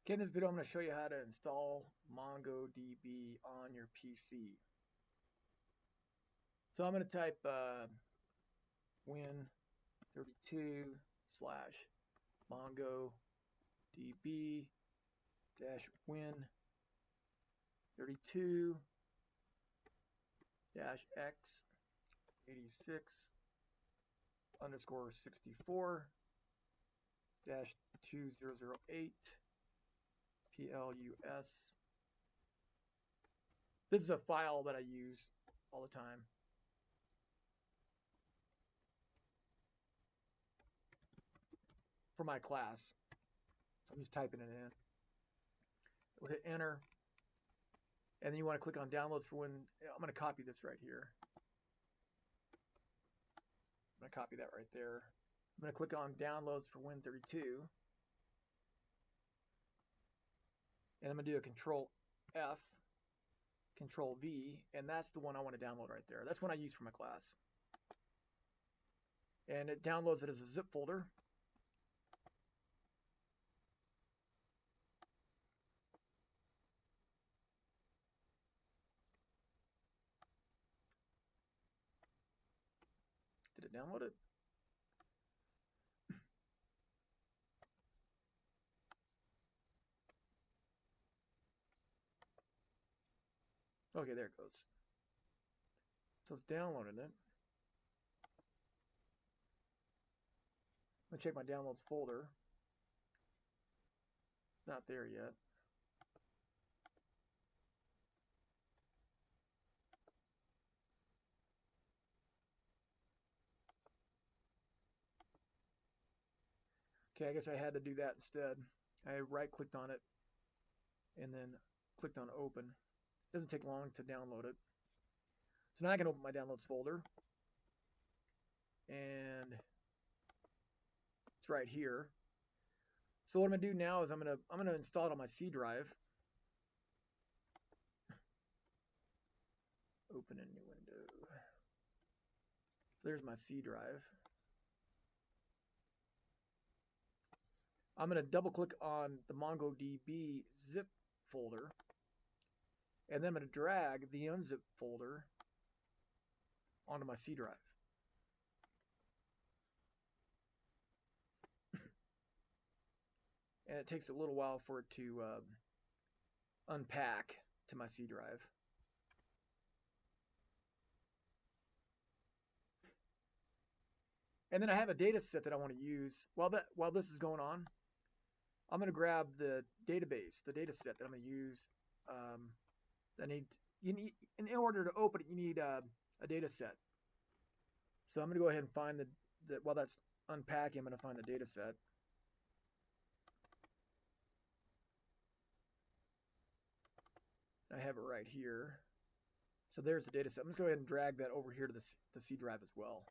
Okay, in this video I'm going to show you how to install MongoDB on your PC. So I'm going to type win32 / MongoDB -win32 -x86 _64 -2008 plus. This is a file that I use all the time. For my class. So I'm just typing it in. We'll hit enter. And then you want to click on downloads for when. I'm going to copy this right here. I'm going to copy that right there. I'm going to click on downloads for Win32. And I'm going to do a Control F, Control V, and that's the one I want to download right there. That's one I use for my class. And it downloads it as a zip folder. Did it download it? Okay, there it goes. So it's downloading it. I'm going to check my downloads folder. Not there yet. Okay, I guess I had to do that instead. I right-clicked on it and then clicked on open. It doesn't take long to download it. So now I can open my downloads folder. And it's right here. So what I'm going to do now is I'm going to install it on my C drive. Open a new window. So there's my C drive. I'm going to double click on the MongoDB zip folder, and then I'm going to drag the unzip folder onto my C drive. And it takes a little while for it to unpack to my C drive. And then I have a data set that I want to use. While this is going on, I'm going to grab the database, the data set that I'm going to use. In order to open it, you need a data set. So I'm going to go ahead and find while that's unpacking, I'm going to find the data set. I have it right here. So there's the data set. I'm just going to go ahead and drag that over here to the C drive as well.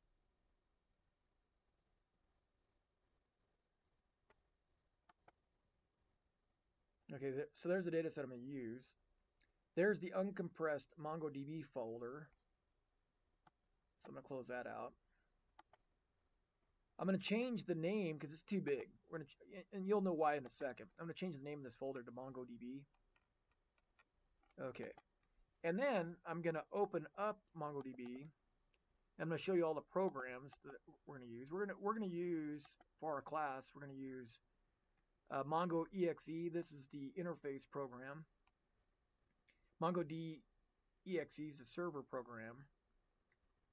Okay, so there's the data set I'm going to use. There's the uncompressed MongoDB folder. So I'm going to close that out. I'm going to change the name because it's too big. And you'll know why in a second. I'm going to change the name of this folder to MongoDB. Okay. And then I'm going to open up MongoDB. I'm going to show you all the programs that we're going to use. We're going to use, for our class, we're going to use MongoExe. This is the interface program. MongoDB is the server program.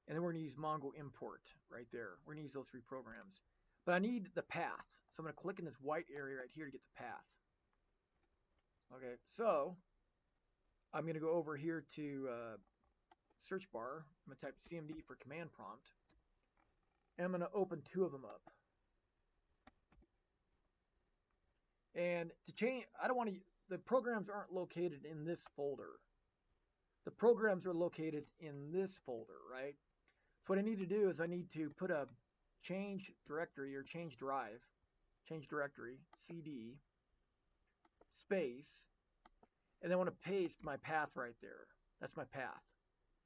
And then we're going to use Mongo import right there. We're going to use those three programs. But I need the path. So I'm going to click in this white area right here to get the path. Okay, so I'm going to go over here to search bar. I'm going to type CMD for command prompt. And I'm going to open two of them up. And to change, I don't want to, the programs aren't located in this folder. The programs are located in this folder, right? So what I need to do is I need to put a change directory or change directory, CD, space, and then I want to paste my path right there. That's my path.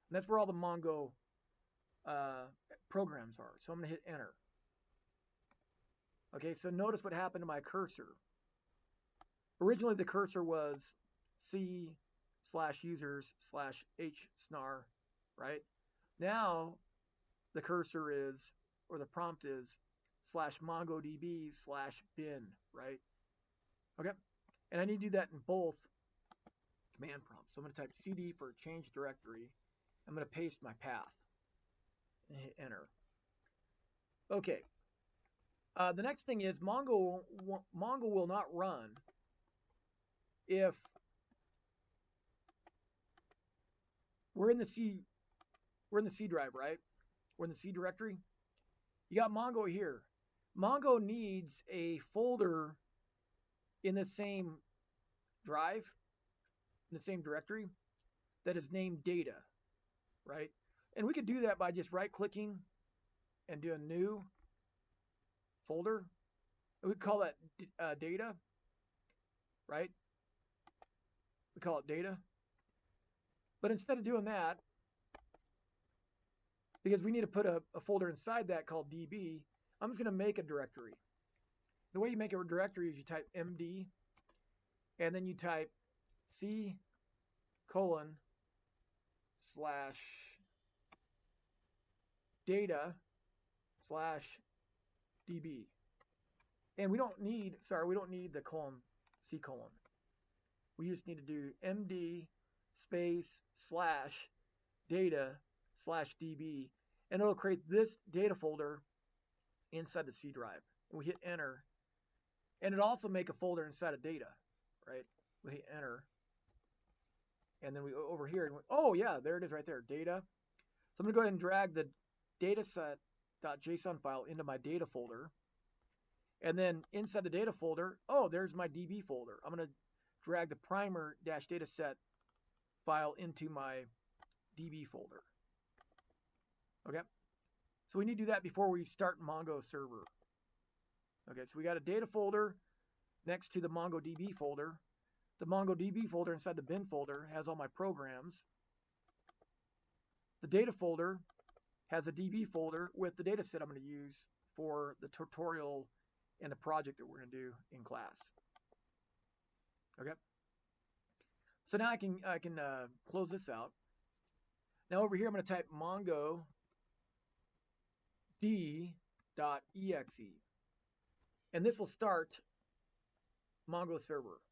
And that's where all the Mongo programs are. So I'm going to hit enter. Okay, so notice what happened to my cursor. Originally the cursor was C/users/h_snar, right? Now the cursor is, or the prompt is /MongoDB/bin, right? Okay. And I need to do that in both command prompts. So I'm going to type CD for change directory. I'm going to paste my path and hit enter. Okay. The next thing is Mongo will not run if we're in the C drive, right? We're in the C directory. You got Mongo here. Mongo needs a folder in the same drive, in the same directory, that is named data, right? And we could do that by just right-clicking and do a new folder. And we call that data, right? We call it data. But instead of doing that, because we need to put a folder inside that called DB, I'm just going to make a directory. The way you make a directory is you type MD, and then you type C:// data/DB. And we don't need the C:/. We just need to do MD /data/DB, and it'll create this data folder inside the C drive. And we hit enter, and it'll also make a folder inside of data, right? We hit enter, and then we go over here, and oh yeah, there it is right there, data. So I'm going to go ahead and drag the dataset.json file into my data folder. And then inside the data folder, oh, there's my DB folder. I'm going to drag the primer-dataset file into my DB folder. Okay, so we need to do that before we start Mongo server. Okay, so we got a data folder next to the MongoDB folder. The MongoDB folder inside the bin folder has all my programs. The data folder has a DB folder with the data set I'm going to use for the tutorial and the project that we're going to do in class. Okay. So now I can close this out. Now over here I'm going to type MongoD.exe, and this will start Mongo server.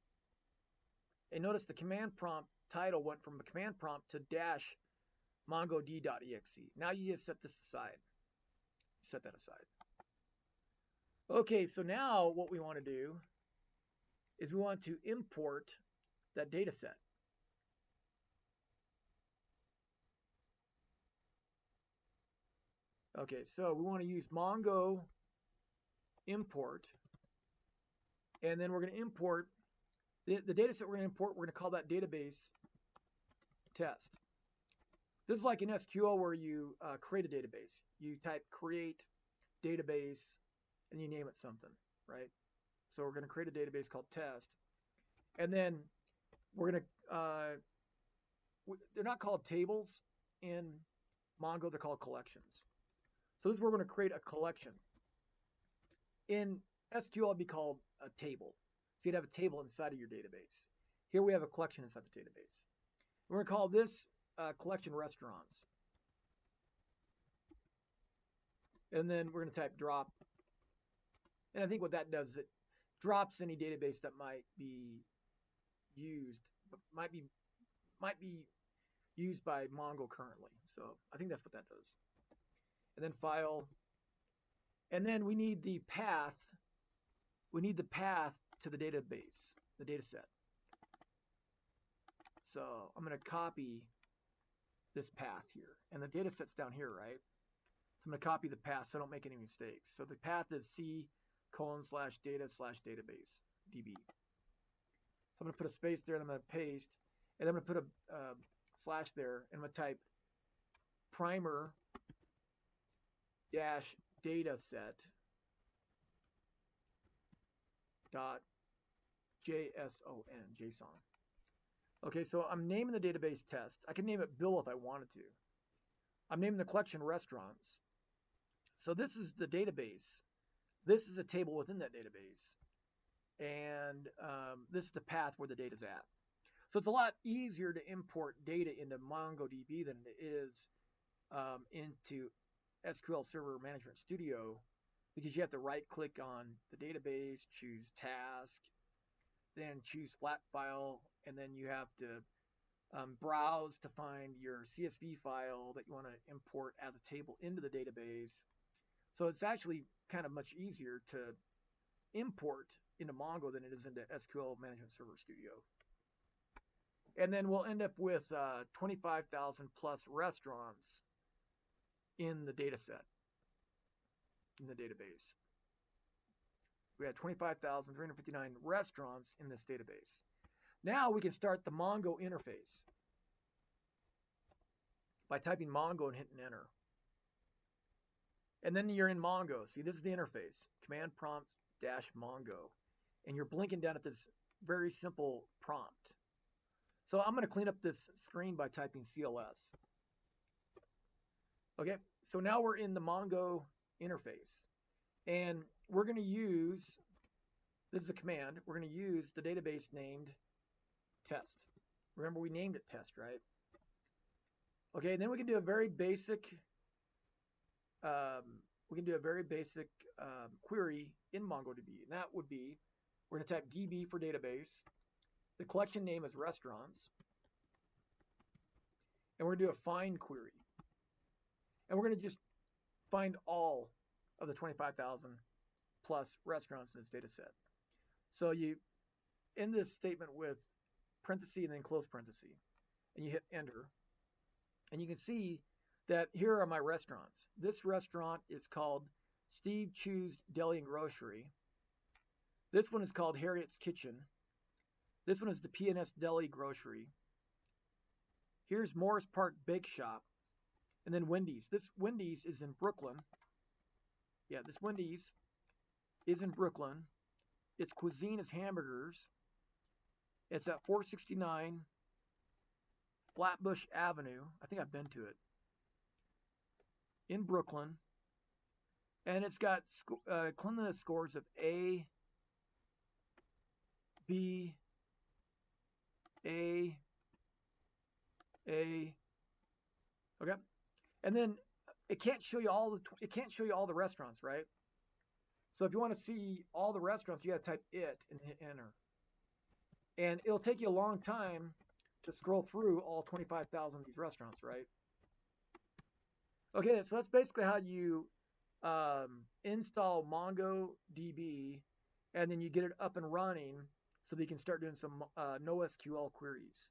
And notice the command prompt title went from the command prompt to -MongoD.exe. Now you just set this aside. Set that aside. Okay, so now what we want to do is we want to import that data set. Okay, so we want to use Mongo import, and then we're going to import the data set we're going to import. We're going to call that database test. This is like in SQL where you create a database. You type create database and you name it something, right? So we're going to create a database called test, and then we're going to they're not called tables in Mongo, they're called collections. So this is where we're going to create a collection. In SQL, it'd be called a table. So you'd have a table inside of your database. Here we have a collection inside the database. We're going to call this collection restaurants. And then we're going to type drop. And I think what that does is it drops any database that might be used, might be used by Mongo currently. So I think that's what that does. And then file. And then we need the path. We need the path to the database, the data set. So I'm going to copy this path here. And the data set's down here, right? So I'm going to copy the path so I don't make any mistakes. So the path is C:/data/database, DB. So I'm going to put a space there and I'm going to paste. And I'm going to put a slash there and I'm going to type primer-dataset.json. Okay, so I'm naming the database test. I can name it Bill if I wanted to. I'm naming the collection restaurants. So this is the database. This is a table within that database. and this is the path where the data's at. So it's a lot easier to import data into MongoDB than it is into SQL Server Management Studio, because you have to right click on the database, choose task, then choose flat file, and then you have to browse to find your CSV file that you want to import as a table into the database. So it's actually kind of much easier to import into Mongo than it is into SQL Management Server Studio. And then we'll end up with 25,000 plus restaurants in the data set, in the database. We had 25,359 restaurants in this database. Now we can start the Mongo interface by typing Mongo and hitting enter. And then you're in Mongo. See, this is the interface, command prompt -Mongo. And you're blinking down at this very simple prompt. So I'm going to clean up this screen by typing CLS. Okay, so now we're in the Mongo interface. And we're going to use, this is a command, we're going to use the database named test. Remember, we named it test, right? Okay, and then we can do a very basic query in MongoDB, and that would be, we're going to type DB for database. The collection name is restaurants, and we're going to do a find query, and we're going to just find all of the 25,000 plus restaurants in this data set. So you end this statement with parenthesis and then close parenthesis, and you hit enter, and you can see that here are my restaurants. This restaurant is called Steve Chu's Deli and Grocery. This one is called Harriet's Kitchen. This one is the P&S Deli Grocery. Here's Morris Park Bake Shop, and then Wendy's. This Wendy's is in Brooklyn. Yeah, this Wendy's is in Brooklyn. Its cuisine is hamburgers. It's at 469 Flatbush Avenue. I think I've been to it. In Brooklyn. And it's got cleanliness scores of A, B, A. Okay. And then it can't show you all the restaurants, right? So if you want to see all the restaurants, you got to type it and hit enter. And it'll take you a long time to scroll through all 25,000 of these restaurants, right? Okay, so that's basically how you install MongoDB, and then you get it up and running so that you can start doing some NoSQL queries.